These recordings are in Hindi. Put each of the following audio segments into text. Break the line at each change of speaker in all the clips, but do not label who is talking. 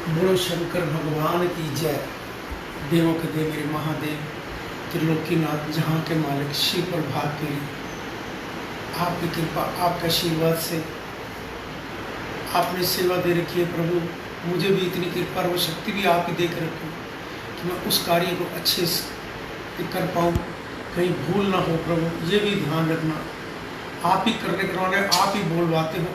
बोलो शंकर भगवान की जय। देवों के देव मेरे महादेव त्रिलोकीनाथ जहाँ के मालिक शिव प्रभात के लिए आपकी कृपा आपके आशीर्वाद से आपने सेवा दे रखी है प्रभु। मुझे भी इतनी कृपा और वो शक्ति भी आप ही दे कर रखो कि मैं उस कार्य को अच्छे से कर पाऊँ, कहीं भूल ना हो प्रभु। ये भी ध्यान रखना, आप ही करने करवाने आप ही बोलवाते हो।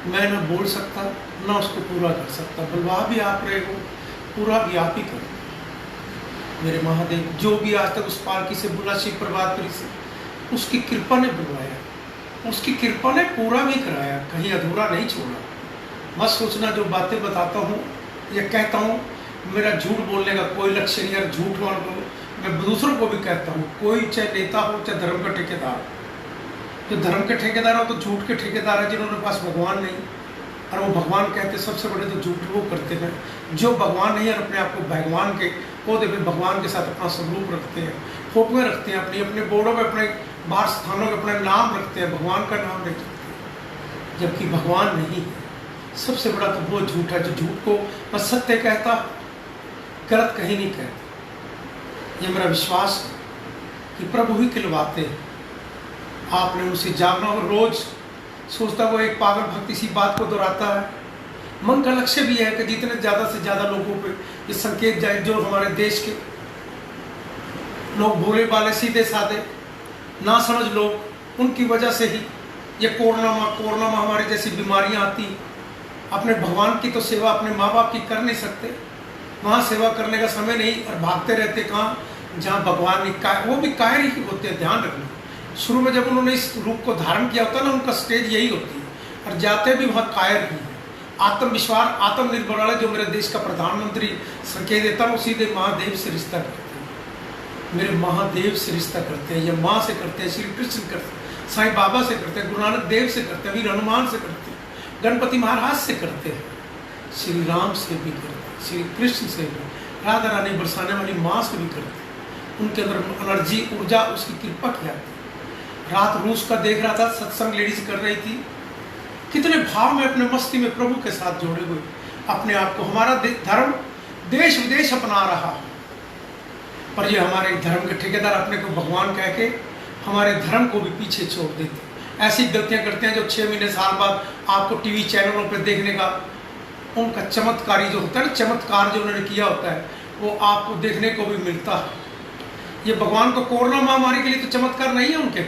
मैं ना बोल सकता ना उसको पूरा कर सकता, बुलवा भी आप रहे हो, पूरा भी आप ही करो मेरे महादेव। जो भी आज तक उस पालकी से बुला शिव प्रभातपुरी से, उसकी कृपा ने बुलवाया, उसकी कृपा ने पूरा भी कराया, कहीं अधूरा नहीं छोड़ा। मत सोचना जो बातें बताता हूँ या कहता हूँ मेरा झूठ बोलने का कोई लक्ष्य नहीं है। झूठ मान को मैं दूसरों को भी कहता हूँ, कोई चाहे नेता हो चाहे धर्म का ठेकेदार हो। जो धर्म के ठेकेदार हो तो झूठ के ठेकेदार है जिन्होंने पास भगवान नहीं, और वो भगवान कहते सबसे बड़े तो झूठ वो करते हैं जो भगवान नहीं है और अपने आप को भगवान के पौधे पे भगवान के साथ अपना स्वरूप रखते हैं, फोटोएं रखते हैं अपनी, अपने बोर्डों में अपने बाहर स्थानों में अपना नाम रखते हैं, भगवान का नाम नहीं रखते, जबकि भगवान नहीं है। सबसे बड़ा तो वो झूठ है जो झूठ को मैं सत्य कहता, गलत कहीं नहीं कहता। ये मेरा विश्वास है कि प्रभु ही खिलवाते हैं। आपने उनसे जागना और रोज सोचता वो एक पागल भक्त इसी बात को दोहराता है। मन का लक्ष्य भी है कि जितने ज़्यादा से ज़्यादा लोगों पे ये संकेत जाए, जो हमारे देश के लोग भोले भाले सीधे साधे ना समझ लोग, उनकी वजह से ही ये कोरोना महामारी जैसी बीमारियां आती। अपने भगवान की तो सेवा अपने माँ बाप की कर नहीं सकते, वहाँ सेवा करने का समय नहीं और भागते रहते कहाँ जहाँ भगवान नहीं, वो भी कायर ही होते हैं। ध्यान रखना, शुरू में जब उन्होंने इस रूप को धारण किया होता है ना, उनका स्टेज यही होती है और जाते भी वहाँ कायर ही है। आत्मविश्वास आत्मनिर्भर वाला जो मेरे देश का प्रधानमंत्री संकेत देता है, वो सीधे महादेव से रिश्ता करते हैं, मेरे महादेव से रिश्ता करते हैं, या माँ से करते हैं, श्री कृष्ण करते हैं, साईं बाबा से करते हैं, गुरु नानक देव से करते हैं, वीर हनुमान से करते हैं, गणपति महाराज से करते हैं, श्री राम से भी करते हैं, श्री कृष्ण से भी, राधा रानी बरसाने वाली माँ से भी करते हैं। उनके अंदर एनर्जी ऊर्जा उसकी कृपा की आती है। रात रूस का देख रहा था, सत्संग लेडीज कर रही थी, कितने भाव में अपने मस्ती में प्रभु के साथ जोड़े हुए अपने आप को। हमारा धर्म देश विदेश अपना रहा, पर ये हमारे धर्म के ठेकेदार अपने को भगवान कह के हमारे धर्म को भी पीछे छोड़ देते। ऐसी गलतियां करते हैं जो 6 महीने साल बाद आपको टीवी चैनलों पर देखने का उनका चमत्कारी जो होता है ना, चमत्कार जो उन्होंने किया होता है वो आपको देखने को भी मिलता है। ये भगवान को कोरोना महामारी के लिए तो चमत्कार नहीं है उनके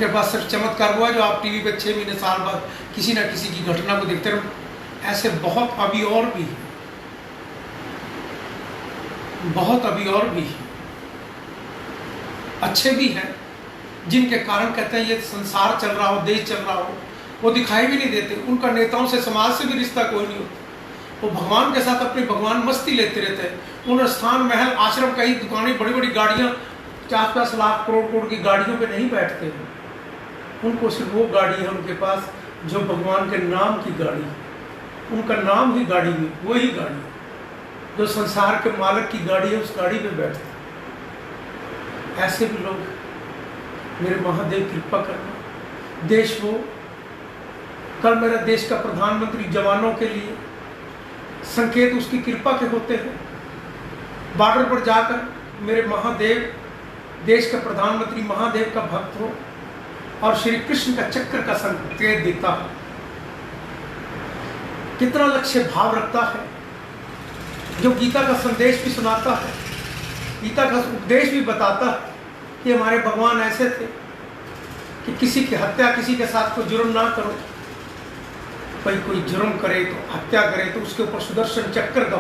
पास सिर्फ चमत्कार हुआ जो आप टीवी पे 6 महीने साल बाद किसी ना किसी की घटना को देखते रहो। ऐसे बहुत अभी और भी है, बहुत अभी और भी है, अच्छे भी हैं जिनके कारण कहते हैं ये संसार चल रहा हो, देश चल रहा हो, वो दिखाई भी नहीं देते। उनका नेताओं से समाज से भी रिश्ता कोई नहीं होता, वो भगवान के साथ अपनी भगवान मस्ती लेते रहते हैं। उन स्थान महल आश्रम कहीं दुकानें बड़ी बड़ी गाड़ियाँ 50-50 लाख करोड़ की गाड़ियों पे नहीं बैठते हैं। उनको सिर्फ वो गाड़ी है उनके पास जो भगवान के नाम की गाड़ी है, उनका नाम ही गाड़ी है, वही गाड़ी है जो संसार के मालिक की गाड़ी है, उस गाड़ी पे बैठते हैं। ऐसे भी लोग मेरे महादेव कृपा करना। देश वो कल मेरा देश का प्रधानमंत्री जवानों के लिए संकेत उसकी कृपा के होते हैं। बॉर्डर पर जाकर मेरे महादेव देश का प्रधानमंत्री महादेव का भक्त हो और श्री कृष्ण का चक्र का संकेत देता है। कितना लक्ष्य भाव रखता है, जो गीता का संदेश भी सुनाता है, गीता का उपदेश भी बताता है कि हमारे भगवान ऐसे थे कि किसी की हत्या, किसी के साथ कोई जुर्म ना करो, भाई कोई जुर्म करे तो हत्या करे तो उसके ऊपर सुदर्शन चक्र का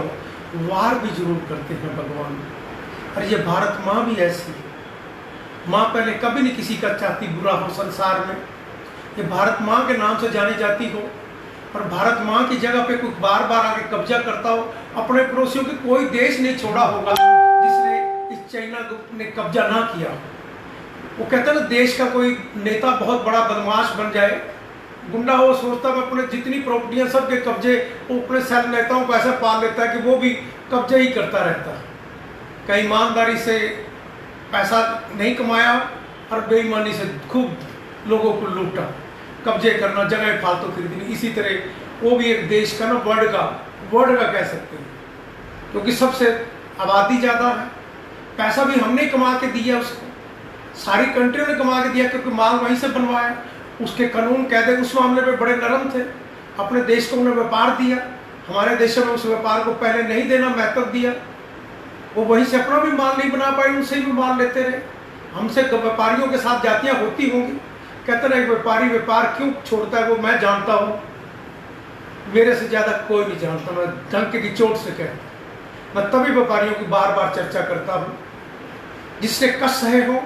वार भी जरूर करते हैं भगवान। और ये भारत माँ भी ऐसी है, माँ पहले कभी नहीं किसी का चाहती बुरा हो संसार में। ये भारत माँ के नाम से जानी जाती हो और भारत माँ की जगह पे कोई बार बार आके कब्जा करता हो। अपने पड़ोसियों के कोई देश नहीं छोड़ा होगा जिसने इस चाइना ने कब्जा ना किया। वो कहता है ना, देश का कोई नेता बहुत बड़ा बदमाश बन जाए, गुंडा हो, सोचता है अपने जितनी प्रॉपर्टियां सबके कब्जे, वो अपने सेल नेताओं को ऐसा पाल लेता है कि वो भी कब्जे ही करता रहता है। कहीं ईमानदारी से पैसा नहीं कमाया और बेईमानी से खूब लोगों को लूटा, कब्जे करना, जगह फालतू खरीदनी। इसी तरह वो भी एक देश का ना वर्ल्ड का कह सकते हैं, क्योंकि सबसे आबादी ज़्यादा है। पैसा भी हमने कमा के दिया उसको, सारी कंट्रियों ने कमा के दिया, क्योंकि माल वहीं से बनवाया। उसके कानून कहते उस मामले में बड़े नरम थे। अपने देश को उन्हें व्यापार दिया, हमारे देशों में उस व्यापार को पहले नहीं देना, महत्व दिया। वो वहीं से अपना भी माल नहीं बना पाए, उनसे भी माल लेते रहे। हमसे व्यापारियों के साथ जातियाँ होती होंगी, कहते रहे व्यापारी व्यापार क्यों छोड़ता है, वो मैं जानता हूँ, मेरे से ज़्यादा कोई नहीं जानता। मैं डंके की चोट से कहता, मैं तभी व्यापारियों की बार बार चर्चा करता हूँ। जिसने कष्ट सहे हो,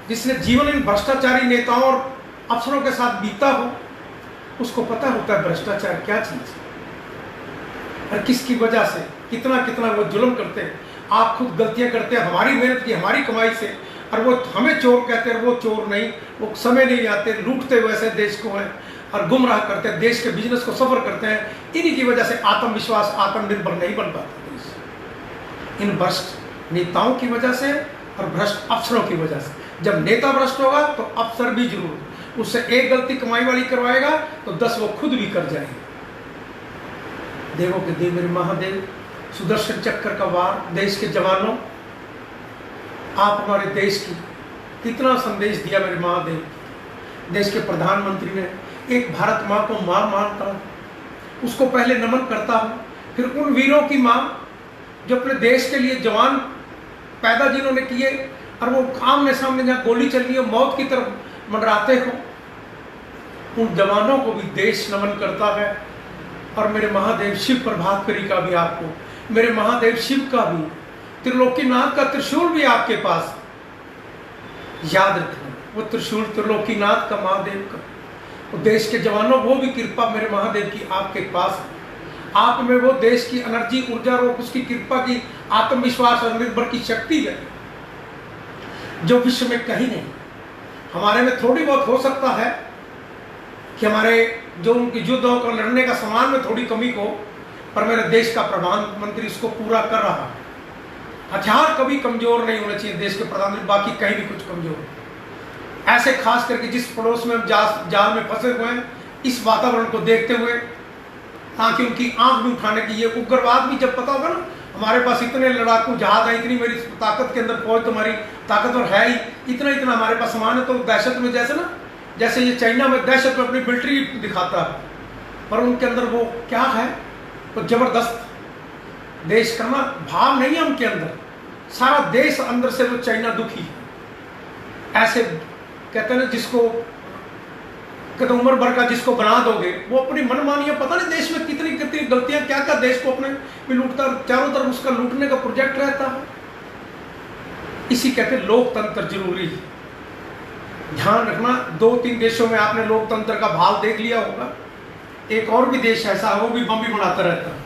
जिसने जीवन इन भ्रष्टाचारी नेताओं और अफसरों के साथ बीता हो, उसको पता होता है भ्रष्टाचार क्या चीज़ है और किसकी वजह से कितना वो जुल्म करते हैं। आप खुद गलतियां करते हैं हमारी मेहनत की, हमारी कमाई से, और वो हमें चोर कहते हैं। वो चोर नहीं, वो समय नहीं आते, लूटते हुए ऐसे देश को हैं और गुमराह करते हैं, देश के बिजनेस को सफर करते हैं। इन्हीं की वजह से आत्मविश्वास, आत्मनिर्भर नहीं बन पाता देश, इन भ्रष्ट नेताओं की वजह से और भ्रष्ट अफसरों की वजह से। जब नेता भ्रष्ट होगा तो अफसर भी जरूर, उससे एक गलती कमाई वाली करवाएगा तो 10 वो खुद भी कर जाएंगे। देवों के देव मेरे महादेव, सुदर्शन चक्र का वार, देश के जवानों, आप हमारे देश की कितना संदेश दिया मेरे महादेव। देश के प्रधानमंत्री ने एक भारत माँ को माँ मानता हूँ, उसको पहले नमन करता हूँ, फिर उन वीरों की माँ जो अपने देश के लिए जवान पैदा जिन्होंने किए और वो आमने सामने जहाँ गोली चल रही है मौत की तरफ मंडराते हो, उन जवानों को भी देश नमन करता है। और मेरे महादेव शिव प्रभात फेरी का भी आपको, मेरे महादेव शिव का भी, त्रिलोकीनाथ का त्रिशूल भी आपके पास, याद रखना वो त्रिशूल त्रिलोकीनाथ का, महादेव का। वो देश के जवानों, वो भी कृपा मेरे महादेव की आपके पास है। आप में वो देश की एनर्जी, ऊर्जा और उसकी कृपा की, आत्मविश्वास और निर्भर की शक्ति है जो विश्व में कहीं नहीं। हमारे में थोड़ी बहुत हो सकता है कि हमारे जो उनकी युद्धों को लड़ने का सामान में थोड़ी कमी हो, पर मेरे देश का प्रधानमंत्री इसको पूरा कर रहा है। हथियार कभी कमजोर नहीं होने चाहिए देश के प्रधानमंत्री, बाकी कहीं भी कुछ कमजोर ऐसे, खास करके जिस पड़ोस में हम जाल में फंसे हुए हैं, इस वातावरण को देखते हुए, ताकि उनकी आंख भी उठाने की, ये उग्रवाद भी जब पता होगा ना, हमारे पास इतने लड़ाकू जहाज है, इतनी मेरी ताकत के अंदर फौज तुम्हारी ताकतवर है ही, इतना हमारे पास सामान है, तो दहशत में जैसे ये चाइना में दहशत में अपनी मिलिट्री दिखाता है, पर उनके अंदर वो क्या है, तो जबरदस्त देश करना भाव नहीं है उनके अंदर। सारा देश अंदर से वो चाइना दुखी है। ऐसे कहते हैं ना, जिसको कहते उम्र भर का जिसको बना दोगे, वो अपनी मनमानियां, पता नहीं देश में कितनी गलतियां, क्या देश को अपने में लूटता, चारों तरफ उसका लूटने का प्रोजेक्ट रहता है। इसी कहते लोकतंत्र जरूरी है। ध्यान रखना, 2-3 देशों में आपने लोकतंत्र का भाव देख लिया होगा। एक और भी देश ऐसा है, वो भी बम भी बनाता रहता है,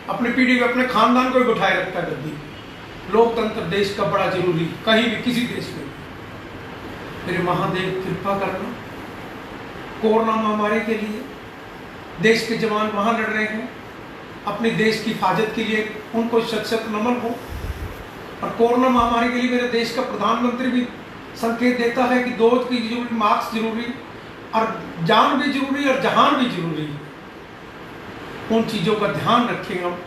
अपनी पीढ़ी में अपने खानदान को भी बिठाए रखता है गद्दी। लोकतंत्र देश का बड़ा जरूरी, कहीं भी किसी देश में। मेरे महादेव कृपा करना, कोरोना महामारी के लिए देश के जवान वहां लड़ रहे हैं, अपने देश की हिफाजत के लिए उनको शत नमन हो। और कोरोना महामारी के लिए मेरे देश का प्रधानमंत्री भी संकेत देता है कि 2 की जरूरी, मास्क जरूरी, और जान भी जरूरी और जहान भी जरूरी। उन चीज़ों का ध्यान रखें हम।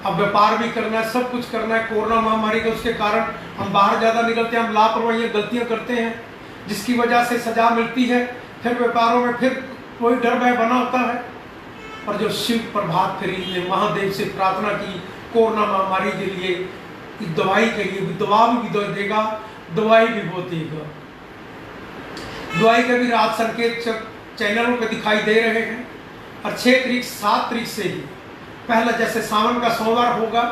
अब व्यापार भी करना है, सब कुछ करना है। कोरोना महामारी के उसके कारण हम बाहर ज़्यादा निकलते हैं, हम लापरवाही गलतियां करते हैं, जिसकी वजह से सजा मिलती है। फिर व्यापारों में फिर कोई डर भय बना होता है। और जो शिव प्रभात फेरी ने महादेव से प्रार्थना की कोरोना महामारी के लिए, दवाई के लिए, दवा भी देगा, दवाई भी वो देगा। दवाई के भी रात संकेत चैनलों पे दिखाई दे रहे हैं। और 6 तारीख 7 तारीख से ही पहला जैसे सावन का सोमवार होगा,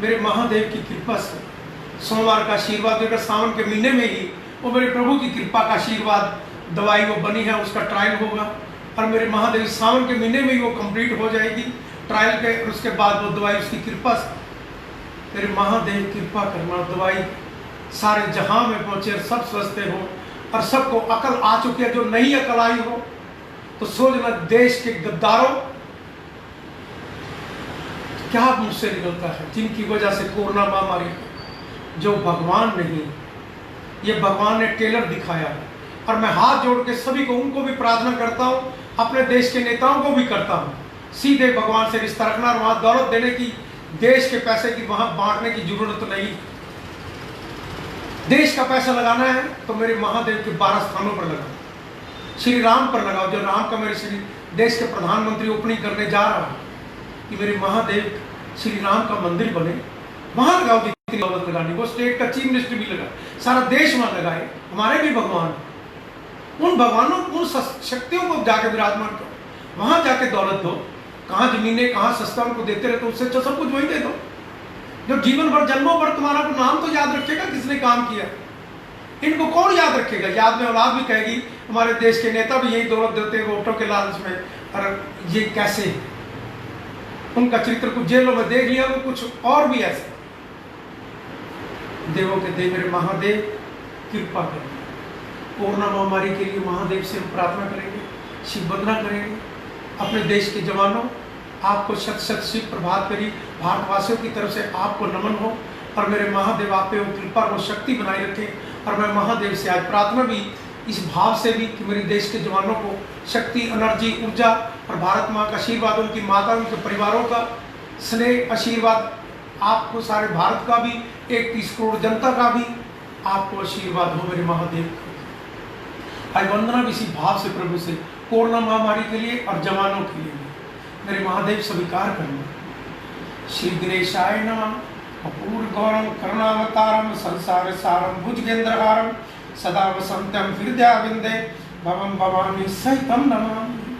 मेरे महादेव की कृपा से सोमवार का आशीर्वाद देकर सावन के महीने में ही वो मेरे प्रभु की कृपा का आशीर्वाद, दवाई वो बनी है उसका ट्रायल होगा। और मेरे महादेव सावन के महीने में ही वो कंप्लीट हो जाएगी ट्रायल के, और उसके बाद वो दवाई उसकी कृपा से। मेरे महादेव कृपा करना, दवाई सारे जहां में पहुंचे, सब स्वस्थ हो और सबको अकल आ चुकी है। जो नहीं अकल आई हो तो सोचना, देश के गद्दारों क्या मुझसे निकलता है, जिनकी वजह से कोरोना महामारी, जो भगवान नहीं, ये भगवान ने टेलर दिखाया है। और मैं हाथ जोड़ के सभी को, उनको भी प्रार्थना करता हूँ अपने देश के नेताओं को भी करता हूँ, सीधे भगवान से रिश्ता रखना और वहां दौलत देने की, देश के पैसे की वहां बांटने की जरूरत तो नहीं। देश का पैसा लगाना है तो मेरे महादेव के 12 स्थानों पर लगाओ, श्री राम पर लगाओ, जो राम का मेरे श्री देश के प्रधानमंत्री ओपनिंग करने जा रहा है कि मेरे महादेव श्री राम का मंदिर बने, वहां लगाओ जितनी दौलत लगानी। वो स्टेट का चीफ मिनिस्टर भी लगा, सारा देश वहां लगाए, हमारे भी भगवान, उन भगवानों, उन शक्तियों को जाके विराजमान करो, वहां जाके दौलत दो। कहाँ जमीनें, कहाँ सस्ता उनको देते रहते, उससे तो सब कुछ वही दे दो। जो जीवन भर जन्मों पर तुम्हारा नाम तो याद रखेगा किसने काम किया, इनको कौन याद रखेगा। याद में औलाद भी कहेगी हमारे देश के नेता भी यही दौलत देते हैं वोटों के लालच में, और ये कैसे, उनका चरित्र कुछ जेलों में देख लिया, वो कुछ और भी ऐसे। देवों के देव मेरे महादेव कृपा करें। कोरोना महामारी के लिए महादेव से हम प्रार्थना करेंगे, शिव वंदना करेंगे। अपने देश के जवानों, आपको शत शत शिव प्रभात करी, भारतवासियों की तरफ से आपको नमन हो, और मेरे महादेव आप पे वो कृपा और शक्ति बनाए रखें। और मैं महादेव से आज प्रार्थना भी इस भाव से भी कि मेरे देश के जवानों को शक्ति, एनर्जी, ऊर्जा, और भारत माँ का आशीर्वाद, उनकी माता, उनके परिवारों का स्नेह, आशीर्वाद, आपको सारे भारत का भी, 31 करोड़ जनता का भी आपको आशीर्वाद हो मेरे महादेव। आज वंदना भी इसी भाव से प्रभु से कोरोना महामारी के लिए और जवानों के लिए मेरे महादेव स्वीकार करना। श्री गणेशाय नमः। अपूर्व गौरम करुणावतारम संसार सारम भुजगेंद्रहारम सदा वसंतम हृदयाविंदे भवम भवानी सहितम नमामि।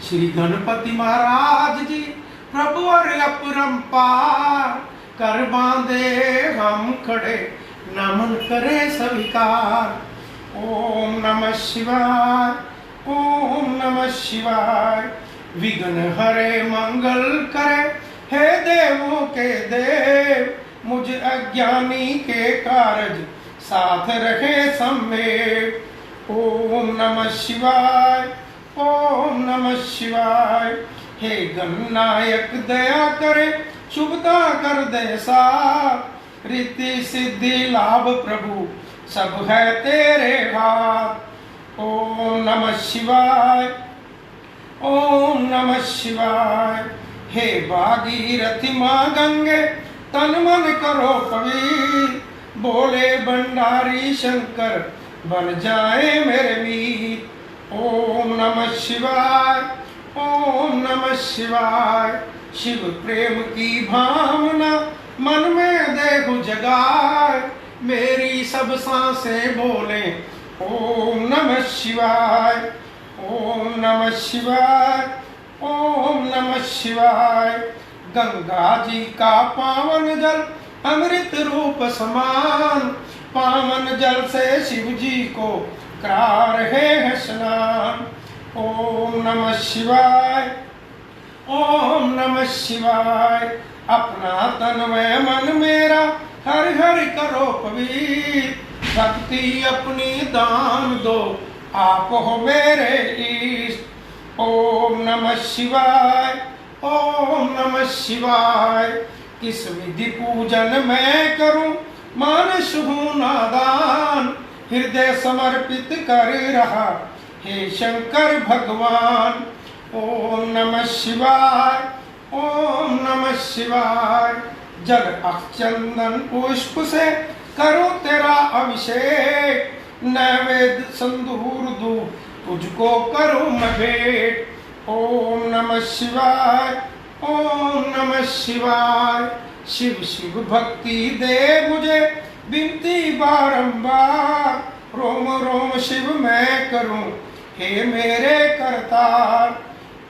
श्री गणपति महाराज जी प्रभु और अपरंपार कर बांधे हम खड़े, नमन करे स्वीकार। ओम नमः शिवाय, ओम नमः शिवाय। विघ्न हरे मंगल करे, हे देवों के देव, मुझ अज्ञानी के कारज साथ रखे सम्मेल। ओम नमः शिवाय, ओम नमः शिवाय। हे गणनायक दया करे, शुभता कर दे साथ, रिद्धि सिद्धि लाभ प्रभु सब है तेरे हाथ। ओम नमः शिवाय, ओम नमः शिवाय। हे भागीरथी माँ गंगे, तन मन करो पवित्र, बोले भंडारी शंकर बन जाए मेरे वीर। ओम नमः शिवाय, ओम नमः शिवाय। शिव प्रेम की भावना मन में देखो जगाए, मेरी सब सांसें बोले ओम नमः शिवाय, ओम नमः शिवाय, ओम नमः शिवाय। गंगा जी का पावन जल अमृत रूप समान, पावन जल से शिव जी को करा रहे हैं स्नान। ओम नमः शिवाय, ओम नमः शिवाय। अपना तन व मन मेरा हर हर करो पवित्र, भक्ति अपनी दान दो आप हो मेरे इष्ट। ओम नमः शिवाय, ओम नमः शिवाय। किस विधि पूजन मैं करूं, मानस हूं नादान, हृदय समर्पित कर रहा हे शंकर भगवान। ओम नमः शिवाय, ओम नमः शिवाय। जल अक्षचंदन पुष्प से करो तेरा अभिषेक, नैवेद्य संदूर दूं तुझको करूं मैं भेंट। ओम नमः शिवाय, ओम नमः शिवाय। शिव शिव भक्ति दे मुझे विनती बारंबार, रोम रोम शिव मैं करूं हे मेरे करतार।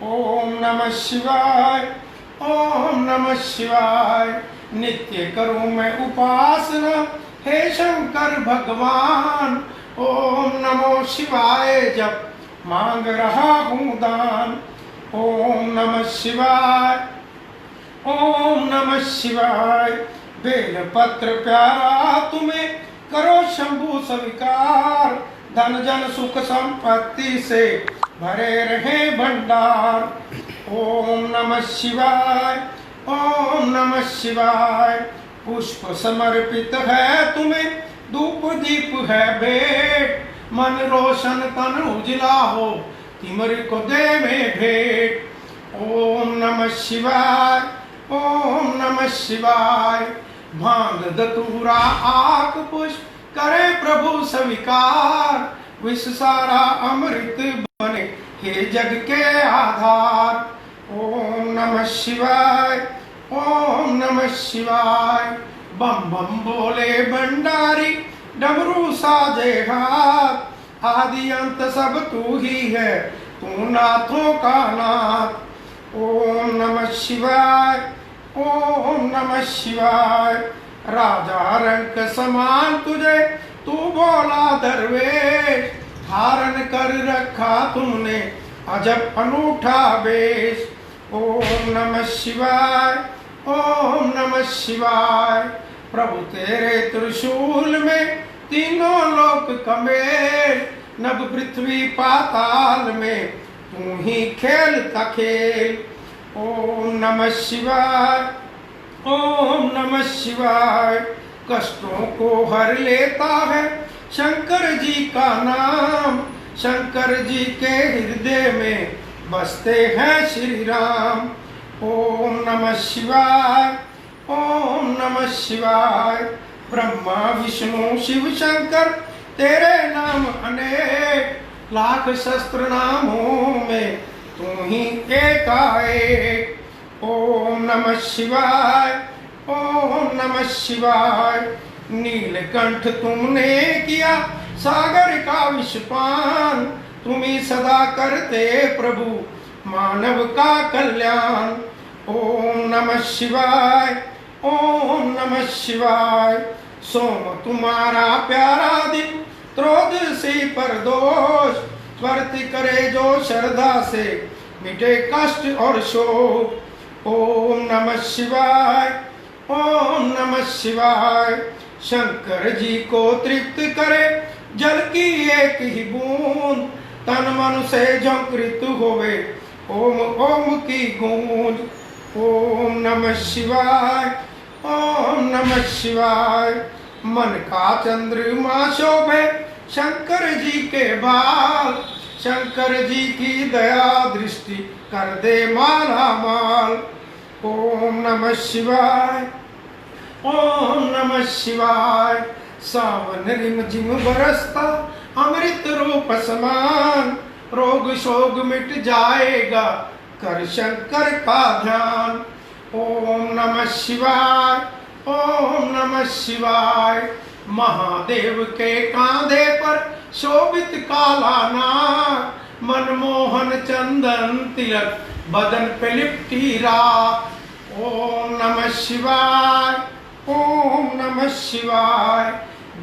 ओम नमः शिवाय, ओम नमः शिवाय। नित्य करूं मैं उपासना हे शंकर भगवान, ओम नमो शिवाय जप मांग रहा हूँ दान। ओम नमः शिवाय, ओम नमः शिवाय। बेल पत्र प्यारा तुम्हें करो शंभु स्वीकार, धन जन सुख संपत्ति से भरे रहे भंडार। ओम नमः शिवाय, ओम नमः शिवाय। पुष्प समर्पित है तुम्हें, धूप दीप है भेंट, मन रोशन तन उजला हो तिमरी को दे में भेंट। ओम नमः शिवाय, ओम नमः शिवाय। भांग धतूरा आक पुष्प करे प्रभु स्वीकार, विष सारा अमृत बने हे जग के आधार। ओम नमः शिवाय, ओम नमः शिवाय। बम बम बोले भंडारी डमरू साजे हाथ, आदि अंत सब तू ही है, तू नाथों का नाथ। ओम नमः शिवाय, ओम नमः शिवाय। राजा रंग समान तुझे तू बोला दरवेश, धारण कर रखा तुमने अजब अनूठा वेश। ओम नमः शिवाय, ओम नमः शिवाय। प्रभु तेरे त्रिशूल में तीनों लोक कमेल, नभ पृथ्वी पाताल में तू ही खेलता खेल। ओम नमः शिवाय, ओम नमः शिवाय। कष्टों को हर लेता है शंकर जी का नाम, शंकर जी के हृदय में बसते हैं श्री राम। ओम नमः शिवाय, ओम नमः शिवाय। ब्रह्मा विष्णु शिव शंकर तेरे नाम अनेक, लाख शस्त्र नामों में तू ही एकाएक। ओम नमः शिवाय, ओम नमः शिवाय। नीलकंठ तुमने किया सागर का विषपान, तुम्ही सदा करते प्रभु मानव का कल्याण। ओम नमः शिवाय, ओम नमः शिवाय। सोम तुम्हारा प्यारा दिन त्रयोदशी पर दोष, स्वर्ति करे जो श्रद्धा से मिटे कष्ट और शोक। ओम नमः शिवाय, ओम नमः शिवाय। शंकर जी को तृप्त करे जल की एक ही बूंद, तन मन से झंकृत होवे ओम ओम की गूंज। ओम नमः शिवाय, ओम नमः शिवाय। मन का चंद्रमा शोभे शंकर जी के बाल, शंकर जी की दया दृष्टि कर दे माला माल। ओम नमः शिवाय, ओम नमः शिवाय। सावन रिम झिम बरसता अमृत रूप समान, रोग शोग मिट जाएगा कर शंकर का ध्यान। ओम नमः शिवाय, ओम नमः शिवाय। महादेव के कांधे पर शोभित काला नाग, मनमोहन चंदन तिलक बदन पे लिपटी राख। ओम नमः शिवाय, ओम नमः शिवाय।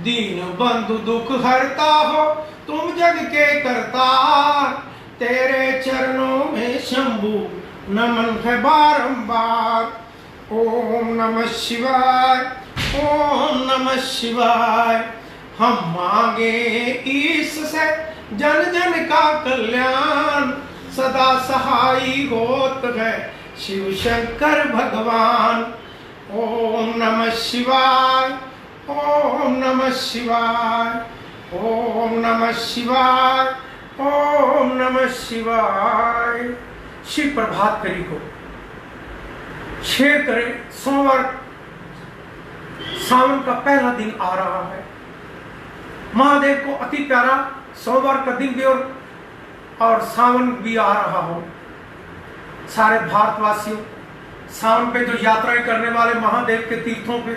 दीन बंधु दुख हरता हो तुम जग के करतार, तेरे चरणों में शंभु नमन है बारंबार। ओम नमः शिवाय, ओम नमः शिवाय। हम मांगे ईश से जन जन का कल्याण, सदा सहाई होत है शिव शंकर भगवान। ओम नमः शिवाय, ओम नमः शिवाय। ओम नमः शिवाय, ओम नमः शिवाय। शिव प्रभात फेरी को शेयर करें। सोमवार सावन का पहला दिन आ रहा है। महादेव को अति प्यारा सोमवार का दिन भी और सावन भी आ रहा हो। सारे भारतवासियों, सावन पे जो यात्राएं करने वाले महादेव के तीर्थों पे,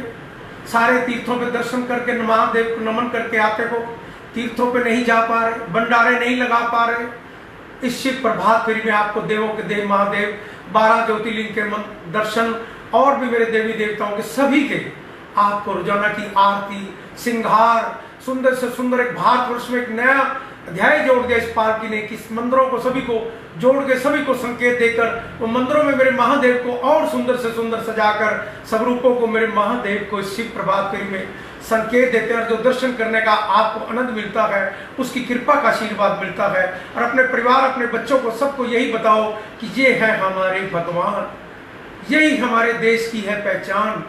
सारे तीर्थों पे दर्शन करके महादेव को नमन करके आते हो, तीर्थों पे नहीं जा पा रहे, भंडारे नहीं लगा पा रहे, इस शिव प्रभात फेरी में आपको देवों के देव महादेव 12 ज्योतिर्लिंग के दर्शन और भी मेरे देवी देवताओं के सभी के आपको रोजाना की आरती, सिंगार, सुंदर से सुंदर एक भारतवर्ष में एक नया अध्याय जोड़ दिया इस पालकी ने कि इस मंदिरों को सभी को जोड़ के सभी को संकेत देकर वो मंदिरों में मेरे महादेव को और सुंदर से सुंदर सजाकर सब रूपों को मेरे महादेव को इस शिव प्रभात फेरी में संकेत देते हैं। और जो दर्शन करने का आपको आनंद मिलता है, उसकी कृपा का आशीर्वाद मिलता है। और अपने परिवार, अपने बच्चों को सबको यही बताओ कि ये है हमारे भगवान, यही हमारे देश की है पहचान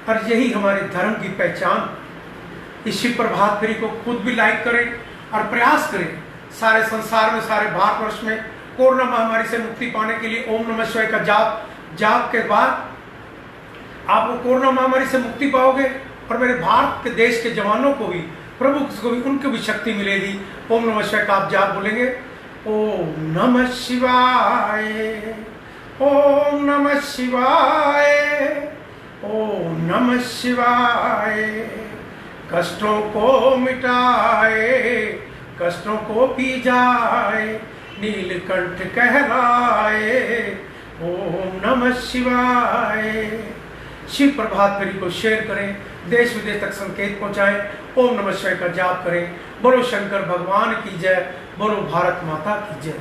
और यही हमारे धर्म की पहचान। इस शिव प्रभात फेरी को खुद भी लाइक करें और प्रयास करें सारे संसार में, सारे भारतवर्ष में कोरोना महामारी से मुक्ति पाने के लिए ओम नमः शिवाय का जाप के बाद आप कोरोना महामारी से मुक्ति पाओगे। और मेरे भारत के देश के जवानों को भी, प्रभु को भी, उनको भी शक्ति मिलेगी। ओम नमः शिवाय का आप जाप बोलेंगे। ओम नमः शिवाय, ओम नमः शिवाय, ओम नमः शिवाय। कष्टों को मिटाए, कष्टों को पी जाए, नीलकंठ कहलाए। ओम नमः शिवाय। शिव प्रभात फेरी को शेयर करें, देश विदेश तक संकेत पहुंचाएं। ओम नमः शिवाय का जाप करें। बोलो शंकर भगवान की जय, बोलो भारत माता की जय।